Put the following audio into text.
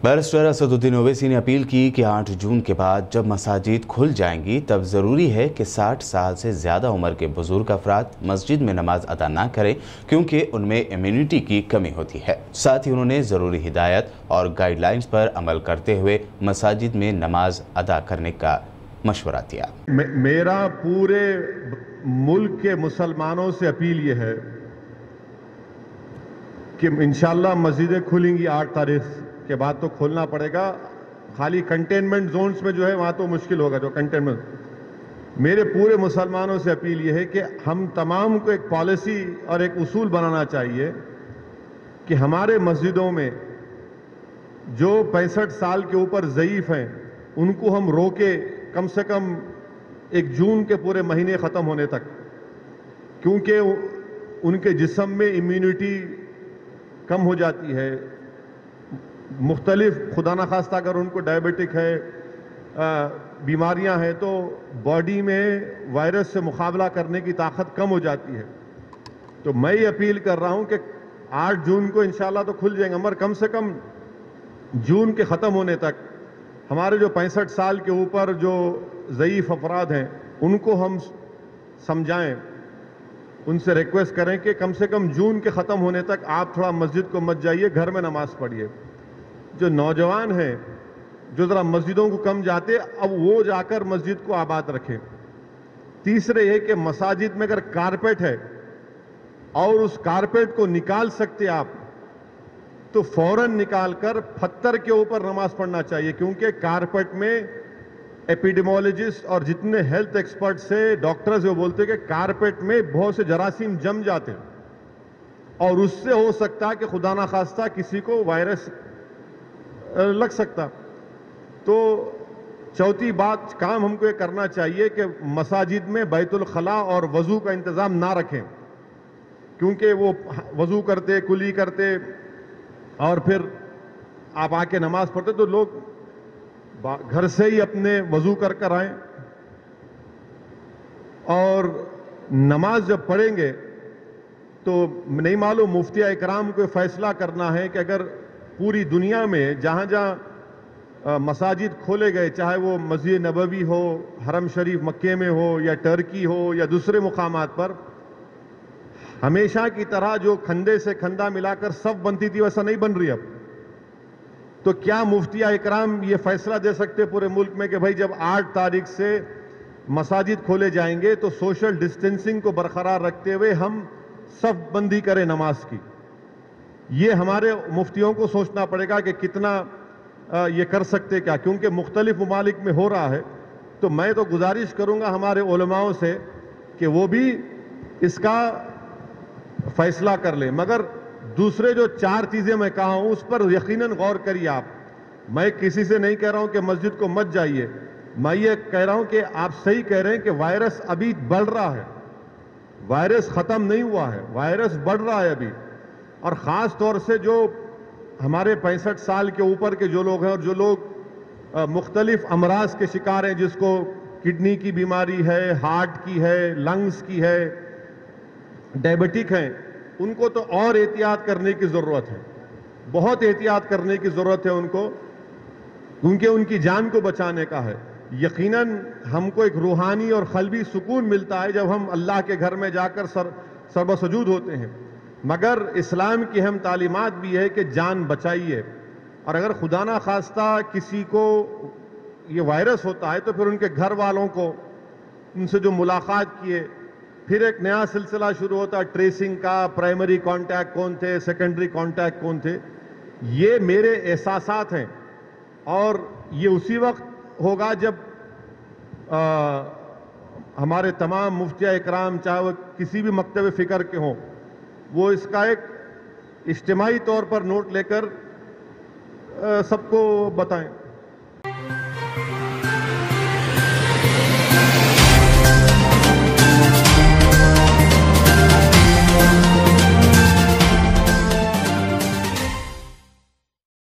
Barrister Asaduddin Owaisi ने appeal की कि 8 जून के बाद जब मसाजिद खुल जाएंगी तब ज़रूरी है कि 60 साल से ज़्यादा उम्र के बुजुर्ग अफराद मस्जिद में नमाज अदा ना करें क्योंकि उनमें इम्यूनिटी की कमी होती है। साथ ही उन्होंने ज़रूरी हिदायत और गाइडलाइंस पर अमल करते हुए मसाजिद में नमाज अदा करने का मशवरा दिया। मेरा पूरे मुल्क के मुसलमानों से अपील ये है कि इंशाल्लाह मस्जिदें खुलेंगी 8 तारीख के बाद तो खोलना पड़ेगा। खाली कंटेनमेंट जोन्स में जो है वहाँ तो मुश्किल होगा जो कंटेनमेंट। मेरे पूरे मुसलमानों से अपील ये है कि हम तमाम को एक पॉलिसी और एक उसूल बनाना चाहिए कि हमारे मस्जिदों में जो 65 साल के ऊपर ज़ईफ़ हैं उनको हम रोके कम से कम 1 जून के पूरे महीने ख़त्म होने तक, क्योंकि उनके जिस्म में इम्यूनिटी कम हो जाती है। मुख्तलिफ खुदा न खास्ता अगर उनको डायबिटिक है, बीमारियां हैं, तो बॉडी में वायरस से मुकाबला करने की ताकत कम हो जाती है। तो मैं ये अपील कर रहा हूं कि 8 जून को इंशाल्लाह तो खुल जाएंगे, मगर कम से कम जून के ख़त्म होने तक हमारे जो 65 साल के ऊपर जो ज़ईफ़ अफराद हैं उनको हम समझाएं, उनसे रिक्वेस्ट करें कि कम से कम जून के ख़त्म होने तक आप थोड़ा मस्जिद को मत जाइए, घर में नमाज़ पढ़िए। जो नौजवान हैं जो ज़रा मस्जिदों को कम जाते, अब वो जाकर मस्जिद को आबाद रखें। तीसरे ये कि मसाजिद में अगर कारपेट है और उस कारपेट को निकाल सकते आप तो फौरन निकालकर पत्थर के ऊपर नमाज पढ़ना चाहिए, क्योंकि कारपेट में एपिडेमोलॉजिस्ट और जितने हेल्थ एक्सपर्ट से डॉक्टर्स वो बोलते हैं कि कारपेट में बहुत से जरासीम जम जाते हैं और उससे हो सकता है कि खुदा ना खास्ता किसी को वायरस लग सकता। तो चौथी बात काम हमको ये करना चाहिए कि मसाजिद में बैतुल खला और वज़ू का इंतज़ाम ना रखें, क्योंकि वो वज़ू करते कुली करते और फिर आप आके नमाज पढ़ते, तो लोग घर से ही अपने वज़ू कर आएं और नमाज जब पढ़ेंगे तो नहीं मालूम मुफ्ती इकराम को फैसला करना है कि अगर पूरी दुनिया में जहाँ जहाँ मसाजिद खोले गए, चाहे वो मस्जिद नबवी हो, हरम शरीफ मक्के में हो या टर्की हो या दूसरे मुकामात पर, हमेशा की तरह जो खंदे से खंदा मिलाकर सब बनती थी वैसा नहीं बन रही अब। तो क्या मुफ्तिया इकराम ये फैसला दे सकते पूरे मुल्क में कि भाई जब 8 तारीख से मसाजिद खोले जाएंगे तो सोशल डिस्टेंसिंग को बरकरार रखते हुए हम सब बंदी करें नमाज की? ये हमारे मुफ्तियों को सोचना पड़ेगा कि कितना ये कर सकते क्या, क्योंकि मुख्तलिफ ममालिक में हो रहा है। तो मैं तो गुजारिश करूंगा हमारे उलमाओं से कि वो भी इसका फैसला कर लें, मगर दूसरे जो 4 चीज़ें मैं कहा हूं उस पर यकीनन गौर करिए आप। मैं किसी से नहीं कह रहा हूं कि मस्जिद को मत जाइए, मैं ये कह रहा हूं कि आप सही कह रहे हैं कि वायरस अभी बढ़ रहा है, वायरस ख़त्म नहीं हुआ है, वायरस बढ़ रहा है अभी। और ख़ास तौर से जो हमारे 65 साल के ऊपर के जो लोग हैं और जो लोग मुख्तलिफ अमराज के शिकार हैं, जिसको किडनी की बीमारी है, हार्ट की है, लंग्स की है, डायबिटिक हैं, उनको तो और एहतियात करने की ज़रूरत है, बहुत एहतियात करने की ज़रूरत है उनको, क्योंकि उनकी जान को बचाने का है। यकीनन हमको एक रूहानी और क़ल्बी सुकून मिलता है जब हम अल्लाह के घर में जाकर सर्वसजूद होते हैं, मगर इस्लाम की अहम तालीमात भी है कि जान बचाइए। और अगर खुदा ना खास्ता किसी को ये वायरस होता है तो फिर उनके घर वालों को, उनसे जो मुलाकात किए, फिर एक नया सिलसिला शुरू होता है ट्रेसिंग का, प्राइमरी कांटेक्ट कौन थे, सेकेंडरी कांटेक्ट कौन थे। ये मेरे एहसासात हैं और ये उसी वक्त होगा जब हमारे तमाम मुफ्तिया इकराम, चाहे वो किसी भी मकतब फ़िक्र के हों, वो इसका एक इज्तिमाई तौर पर नोट लेकर सबको बताएं।